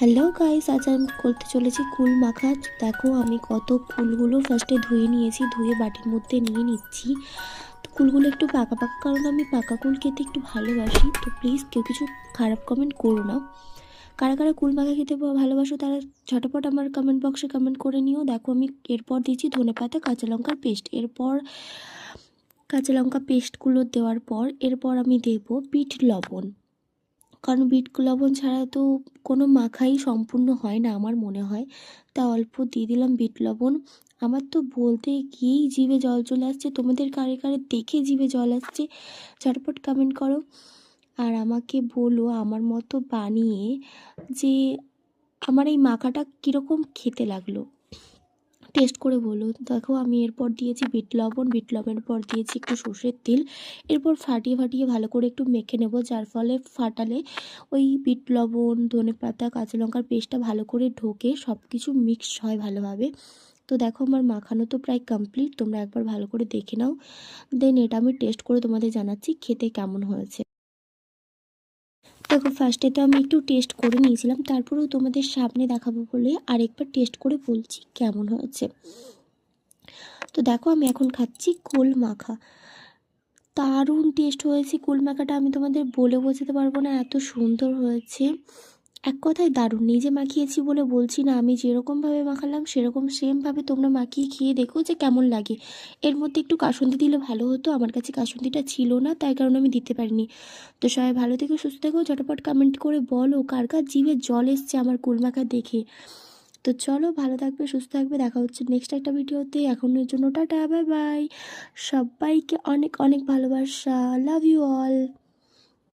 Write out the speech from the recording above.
Hello guys, আজ আমি করতে চলেছি কুল মাখা। দেখো আমি কত কুলগুলো ফার্স্টে ধুয়ে নিয়েছি, ধুয়ে বাটির মধ্যে নিয়ে নিচ্ছি। তো কুলগুলো একটু পাকা পাকা, কারণ আমি পাকা কুল খেতে একটু ভালোবাসি। তো প্লিজ কেউ কিছু খারাপ কমেন্ট করো না। কারা কারা কুল মাখা খেতে ভালোবাসো তারা ঝটপট আমার কমেন্ট বক্সে কমেন্ট করে নিও। দেখো আমি এরপর দিচ্ছি ধনেপাতা, কাঁচা লঙ্কার পেস্ট। এরপর কাঁচা লঙ্কা পেস্টগুলো দেওয়ার পর এরপর আমি দেবো বিট লবণ, কারণ বিট লবণ ছাড়া তো কোনো মাখাই সম্পূর্ণ হয় না আমার মনে হয়। তা অল্প দিয়ে দিলাম বিট লবণ। আমার তো বলতে গিয়েই জিভে জল চলে আসছে। তোমাদের কারে কারে দেখে জিভে জল আসছে ঝটপট কমেন্ট করো। আর আমাকে বলো আমার মতো বানিয়ে যে আমার এই মাখাটা কীরকম খেতে লাগলো, টেস্ট করে বলো। দেখো আমি এরপর দিয়েছি বিট লবণ, বিট লবণের পর দিয়েছি একটু সর্ষের তেল। এরপর ফাটিয়ে ফাটিয়ে ভালো করে একটু মেখে নেব, যার ফলে ফাটালে ওই বিট লবণ, ধনেপাতা, কাঁচা লঙ্কার পেস্টটা ভালো করে ঢোকে, সব কিছু মিক্সড হয় ভালোভাবে। তো দেখো আমার মাখানো তো প্রায় কমপ্লিট, তোমরা একবার ভালো করে দেখে নাও। দেন এটা আমি টেস্ট করে তোমাদের জানাচ্ছি খেতে কেমন হয়েছে। দেখো ফার্স্টে তো আমি একটু টেস্ট করে নিয়েছিলাম, তারপরেও তোমাদের সামনে দেখাবো বলে আরেকবার টেস্ট করে বলছি কেমন হয়েছে। তো দেখো আমি এখন খাচ্ছি কুল মাখা। দারুণ টেস্ট হয়েছে কুল মাখাটা, আমি তোমাদের বলে বোঝাতে পারবো না, এত সুন্দর হয়েছে। এক কথায় দারুণ। নিজে মাখিয়েছি বলে বলছি না, আমি যেরকমভাবে মাখালাম সেরকম সেমভাবে তোমরা মাখিয়ে খেয়ে দেখো যে কেমন লাগে। এর মধ্যে একটু কাসুন্দি দিলে ভালো হতো, আমার কাছে কাসুন্দিটা ছিল না, তাই কারণে আমি দিতে পারিনি। তো সবাই ভালো থেকো, সুস্থ থেকো, ঝটপট কমেন্ট করে বলো কার কার জিভে জল এসছে আমার কুল মাখা দেখে। তো চলো, ভালো থাকবে, সুস্থ থাকবে, দেখা হচ্ছে নেক্সট একটা ভিডিওতে। এখনের জন্য টাটা, বাই বাই। সবাইকে অনেক অনেক ভালোবাসা, লাভ ইউ অল।